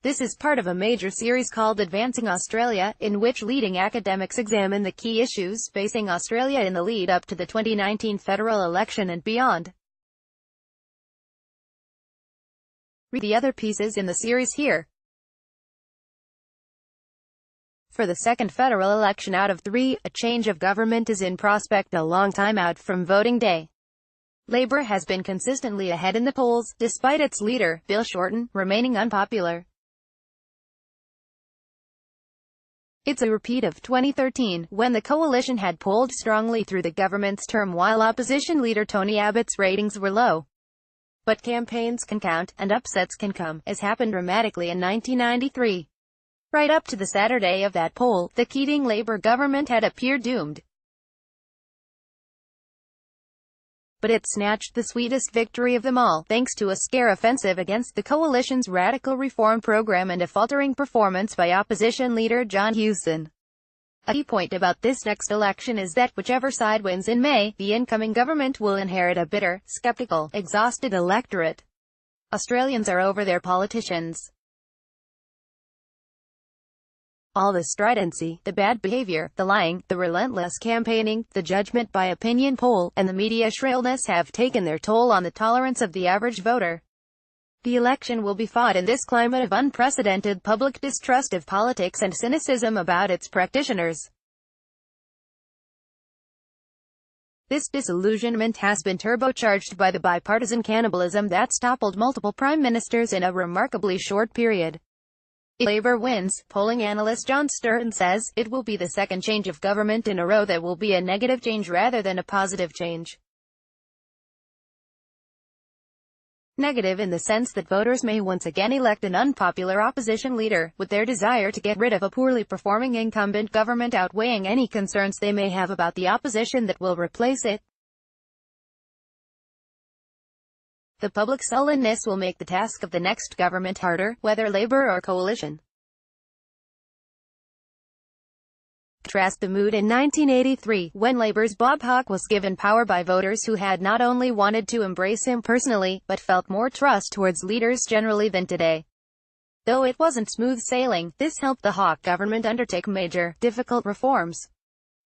This is part of a major series called Advancing Australia, in which leading academics examine the key issues facing Australia in the lead up to the 2019 federal election and beyond. Read the other pieces in the series here. For the second federal election out of 3, a change of government is in prospect a long time out from voting day. Labor has been consistently ahead in the polls, despite its leader, Bill Shorten, remaining unpopular. It's a repeat of 2013, when the coalition had polled strongly through the government's term while opposition leader Tony Abbott's ratings were low. But campaigns can count, and upsets can come, as happened dramatically in 1993. Right up to the Saturday of that poll, the Keating Labour government had appeared doomed. But it snatched the sweetest victory of them all, thanks to a scare offensive against the coalition's radical reform program and a faltering performance by opposition leader John Hewson. A key point about this next election is that whichever side wins in May, the incoming government will inherit a bitter, skeptical, exhausted electorate. Australians are over their politicians. All the stridency, the bad behavior, the lying, the relentless campaigning, the judgment by opinion poll, and the media shrillness have taken their toll on the tolerance of the average voter. The election will be fought in this climate of unprecedented public distrust of politics and cynicism about its practitioners. This disillusionment has been turbocharged by the bipartisan cannibalism that's toppled multiple prime ministers in a remarkably short period. If Labour wins, polling analyst John Shorten says, it will be the second change of government in a row that will be a negative change rather than a positive change. Negative in the sense that voters may once again elect an unpopular opposition leader, with their desire to get rid of a poorly performing incumbent government outweighing any concerns they may have about the opposition that will replace it. The public sullenness will make the task of the next government harder, whether Labour or coalition. Contrast the mood in 1983, when Labour's Bob Hawke was given power by voters who had not only wanted to embrace him personally, but felt more trust towards leaders generally than today. Though it wasn't smooth sailing, this helped the Hawke government undertake major, difficult reforms.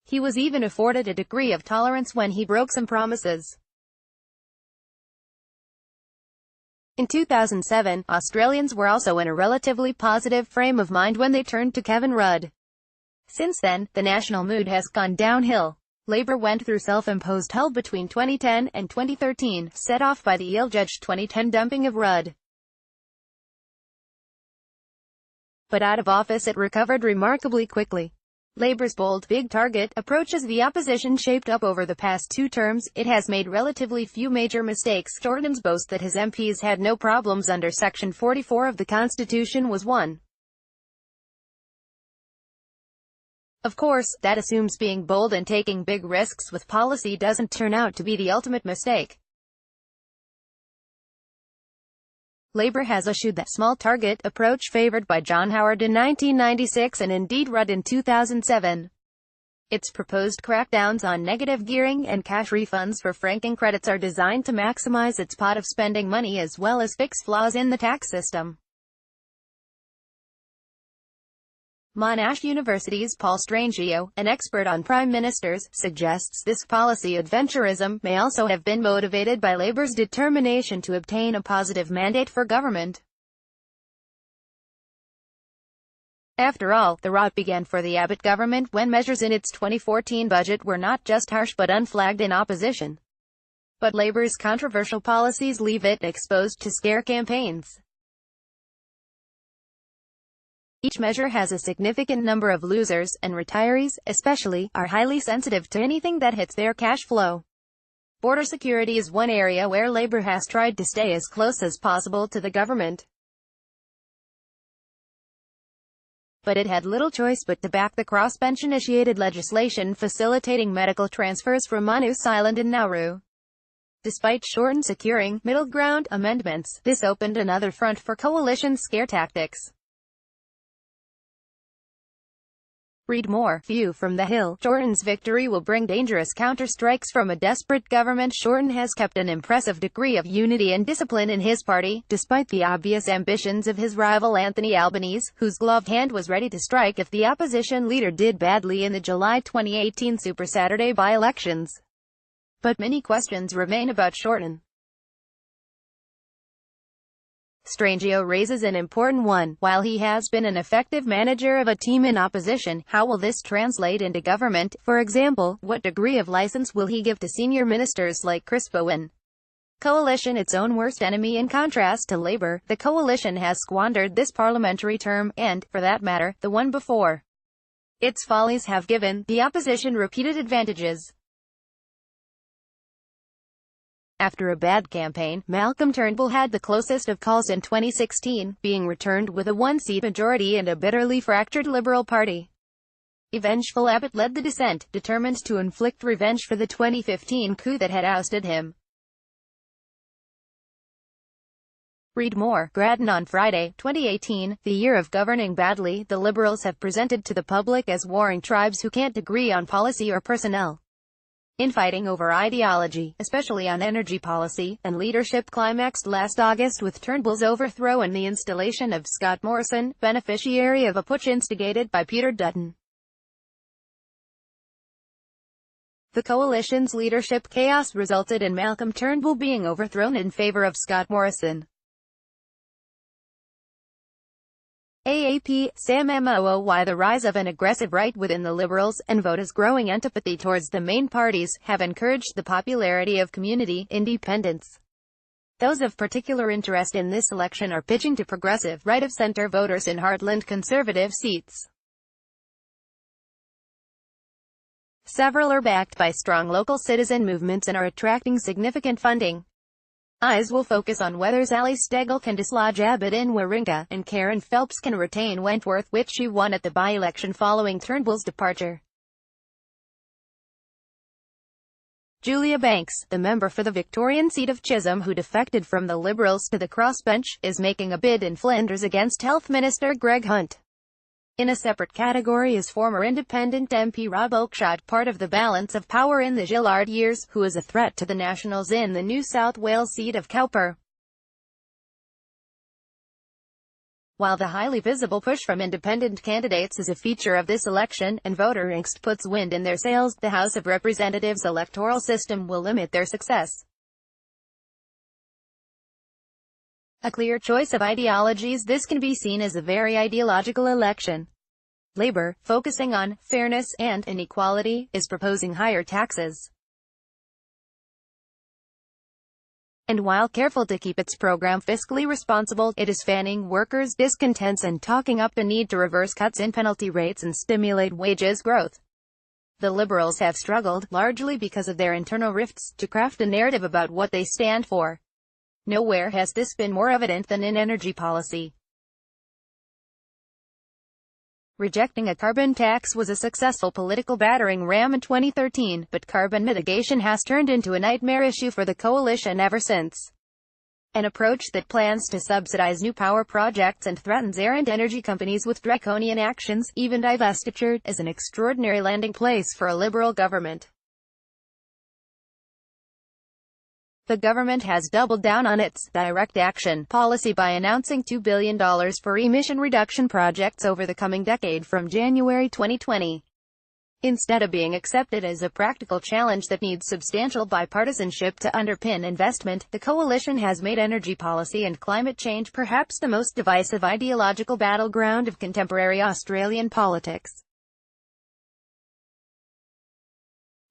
He was even afforded a degree of tolerance when he broke some promises. In 2007, Australians were also in a relatively positive frame of mind when they turned to Kevin Rudd. Since then, the national mood has gone downhill. Labour went through self-imposed hell between 2010 and 2013, set off by the ill-judged 2010 dumping of Rudd. But out of office it recovered remarkably quickly. Labour's bold, big target approach as the opposition shaped up over the past 2 terms. It has made relatively few major mistakes. Shorten's boast that his MPs had no problems under Section 44 of the Constitution was one. Of course, that assumes being bold and taking big risks with policy doesn't turn out to be the ultimate mistake. Labour has eschewed that small target approach favored by John Howard in 1996 and indeed Rudd in 2007. Its proposed crackdowns on negative gearing and cash refunds for franking credits are designed to maximize its pot of spending money as well as fix flaws in the tax system. Monash University's Paul Strangio, an expert on prime ministers, suggests this policy adventurism may also have been motivated by Labour's determination to obtain a positive mandate for government. After all, the rot began for the Abbott government when measures in its 2014 budget were not just harsh but unflagged in opposition. But Labour's controversial policies leave it exposed to scare campaigns. Each measure has a significant number of losers, and retirees, especially, are highly sensitive to anything that hits their cash flow. Border security is one area where Labour has tried to stay as close as possible to the government. But it had little choice but to back the crossbench-initiated legislation facilitating medical transfers from Manus Island in Nauru. Despite Shorten securing middle ground amendments, this opened another front for coalition scare tactics. Read more. View from the Hill. Shorten's victory will bring dangerous counter-strikes from a desperate government. Shorten has kept an impressive degree of unity and discipline in his party, despite the obvious ambitions of his rival Anthony Albanese, whose gloved hand was ready to strike if the opposition leader did badly in the July 2018 Super Saturday by-elections. But many questions remain about Shorten. Strangio raises an important one. While he has been an effective manager of a team in opposition, how will this translate into government? For example, what degree of license will he give to senior ministers like Chris Bowen? Coalition, its own worst enemy. In contrast to Labour, the coalition has squandered this parliamentary term, and, for that matter, the one before. Its follies have given the opposition repeated advantages. After a bad campaign, Malcolm Turnbull had the closest of calls in 2016, being returned with a one-seat majority and a bitterly fractured Liberal Party. A vengeful Abbott led the dissent, determined to inflict revenge for the 2015 coup that had ousted him. Read more. Grattan. On Friday, 2018, the year of governing badly, the Liberals have presented to the public as warring tribes who can't agree on policy or personnel. Infighting over ideology, especially on energy policy, and leadership climaxed last August with Turnbull's overthrow and the installation of Scott Morrison, beneficiary of a putsch instigated by Peter Dutton. The coalition's leadership chaos resulted in Malcolm Turnbull being overthrown in favor of Scott Morrison. AAP, Sam Mooy. The rise of an aggressive right within the Liberals, and voters' growing antipathy towards the main parties, have encouraged the popularity of community independents. Those of particular interest in this election are pitching to progressive, right-of-centre voters in heartland Conservative seats. Several are backed by strong local citizen movements and are attracting significant funding. Eyes will focus on whether Sally Steggall can dislodge Abbott in Warringah, and Karen Phelps can retain Wentworth, which she won at the by-election following Turnbull's departure. Julia Banks, the member for the Victorian seat of Chisholm who defected from the Liberals to the crossbench, is making a bid in Flanders against Health Minister Greg Hunt. In a separate category is former Independent MP Rob Oakeshott, part of the balance of power in the Gillard years, who is a threat to the Nationals in the New South Wales seat of Cowper. While the highly visible push from independent candidates is a feature of this election, and voter angst puts wind in their sails, the House of Representatives electoral system will limit their success. A clear choice of ideologies. This can be seen as a very ideological election. Labour, focusing on fairness and inequality, is proposing higher taxes. And while careful to keep its program fiscally responsible, it is fanning workers' discontents and talking up the need to reverse cuts in penalty rates and stimulate wages growth. The Liberals have struggled, largely because of their internal rifts, to craft a narrative about what they stand for. Nowhere has this been more evident than in energy policy. Rejecting a carbon tax was a successful political battering ram in 2013, but carbon mitigation has turned into a nightmare issue for the coalition ever since. An approach that plans to subsidize new power projects and threatens errant energy companies with draconian actions, even divestiture, is an extraordinary landing place for a Liberal government. The government has doubled down on its direct action policy by announcing $2 billion for emission reduction projects over the coming decade from January 2020. Instead of being accepted as a practical challenge that needs substantial bipartisanship to underpin investment, the coalition has made energy policy and climate change perhaps the most divisive ideological battleground of contemporary Australian politics.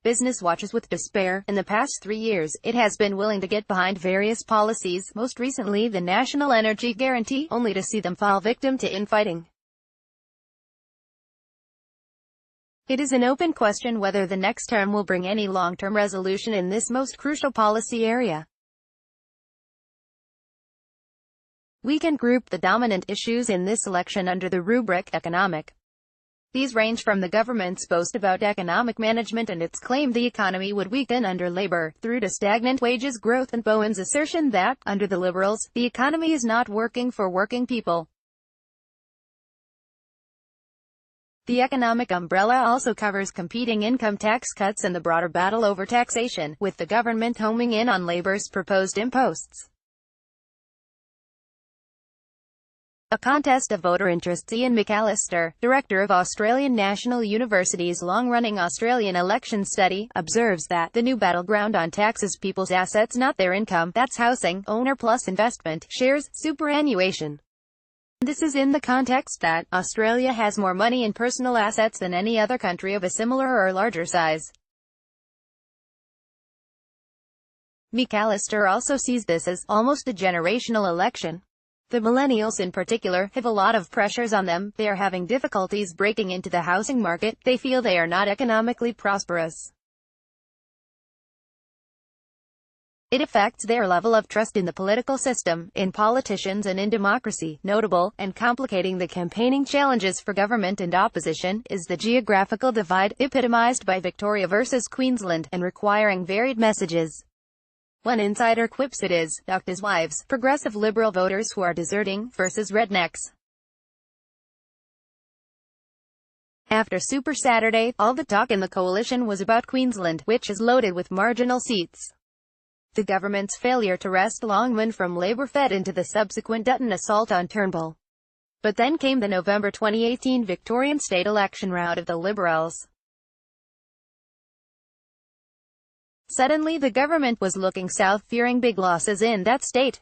Business watches with despair. In the past 3 years, it has been willing to get behind various policies, most recently the National Energy Guarantee, only to see them fall victim to infighting. It is an open question whether the next term will bring any long-term resolution in this most crucial policy area. We can group the dominant issues in this election under the rubric economic. These range from the government's boast about economic management and its claim the economy would weaken under Labour, through to stagnant wages growth and Bowen's assertion that, under the Liberals, the economy is not working for working people. The economic umbrella also covers competing income tax cuts and the broader battle over taxation, with the government homing in on Labour's proposed imposts. A contest of voter interests. Ian McAllister, director of Australian National University's long-running Australian election study, observes that the new battleground on taxes people's assets, not their income. That's housing, owner plus investment, shares, superannuation. This is in the context that Australia has more money in personal assets than any other country of a similar or larger size. McAllister also sees this as almost a generational election. The millennials in particular have a lot of pressures on them. They are having difficulties breaking into the housing market. They feel they are not economically prosperous. It affects their level of trust in the political system, in politicians and in democracy. Notable, and complicating the campaigning challenges for government and opposition, is the geographical divide, epitomized by Victoria versus Queensland, and requiring varied messages. One insider quips it is, doctors' wives, progressive Liberal voters who are deserting, versus rednecks. After Super Saturday, all the talk in the coalition was about Queensland, which is loaded with marginal seats. The government's failure to wrest Longman from Labour fed into the subsequent Dutton assault on Turnbull. But then came the November 2018 Victorian state election rout of the Liberals. Suddenly the government was looking south, fearing big losses in that state.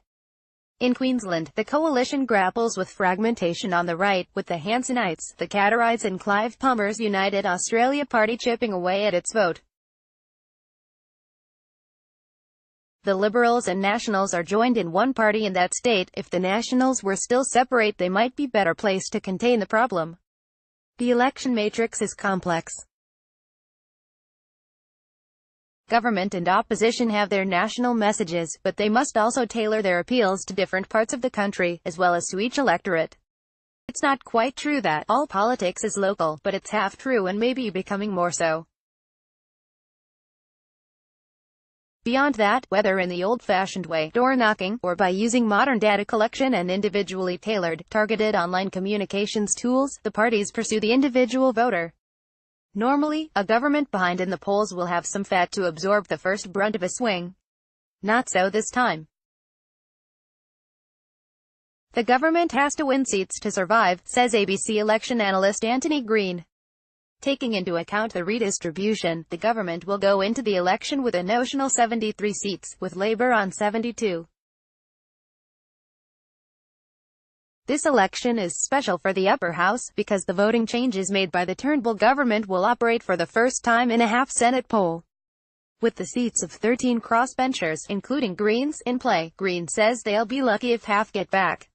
In Queensland, the coalition grapples with fragmentation on the right, with the Hansonites, the Catterites and Clive Palmer's United Australia Party chipping away at its vote. The Liberals and Nationals are joined in one party in that state. If the Nationals were still separate, they might be better placed to contain the problem. The election matrix is complex. Government and opposition have their national messages, but they must also tailor their appeals to different parts of the country, as well as to each electorate. It's not quite true that all politics is local, but it's half true and maybe becoming more so. Beyond that, whether in the old-fashioned way, door-knocking, or by using modern data collection and individually tailored, targeted online communications tools, the parties pursue the individual voter. Normally, a government behind in the polls will have some fat to absorb the first brunt of a swing. Not so this time. The government has to win seats to survive, says ABC election analyst Anthony Green. Taking into account the redistribution, the government will go into the election with a notional 73 seats, with Labour on 72. This election is special for the upper house, because the voting changes made by the Turnbull government will operate for the first time in a half-Senate poll. With the seats of 13 crossbenchers, including Greens, in play, Green says they'll be lucky if half get back.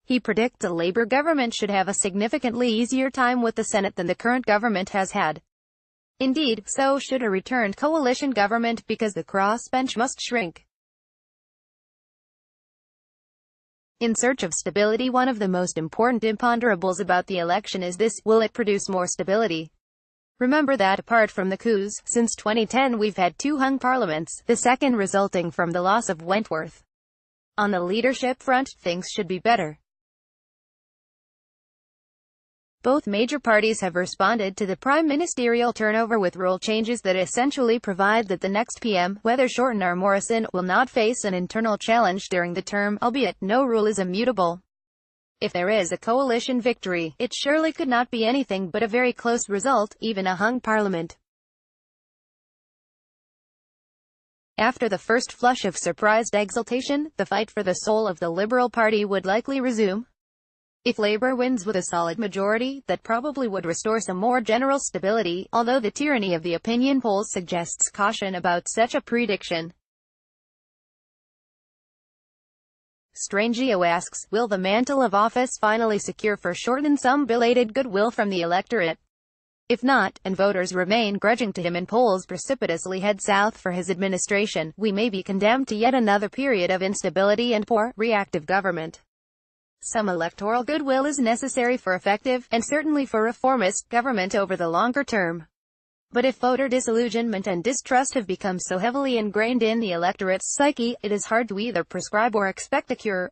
He predicts a Labour government should have a significantly easier time with the Senate than the current government has had. Indeed, so should a returned coalition government, because the crossbench must shrink. In search of stability, one of the most important imponderables about the election is this: will it produce more stability? Remember that, apart from the coups, since 2010 we've had 2 hung parliaments, the second resulting from the loss of Wentworth. On the leadership front, things should be better. Both major parties have responded to the prime ministerial turnover with rule changes that essentially provide that the next PM, whether Shorten or Morrison, will not face an internal challenge during the term, albeit no rule is immutable. If there is a coalition victory, it surely could not be anything but a very close result, even a hung parliament. After the first flush of surprised exultation, the fight for the soul of the Liberal Party would likely resume. If Labour wins with a solid majority, that probably would restore some more general stability, although the tyranny of the opinion polls suggests caution about such a prediction. Strangio asks, will the mantle of office finally secure for Shorten some belated goodwill from the electorate? If not, and voters remain grudging to him and polls precipitously head south for his administration, we may be condemned to yet another period of instability and poor, reactive government. Some electoral goodwill is necessary for effective, and certainly for reformist, government over the longer term. But if voter disillusionment and distrust have become so heavily ingrained in the electorate's psyche, it is hard to either prescribe or expect a cure.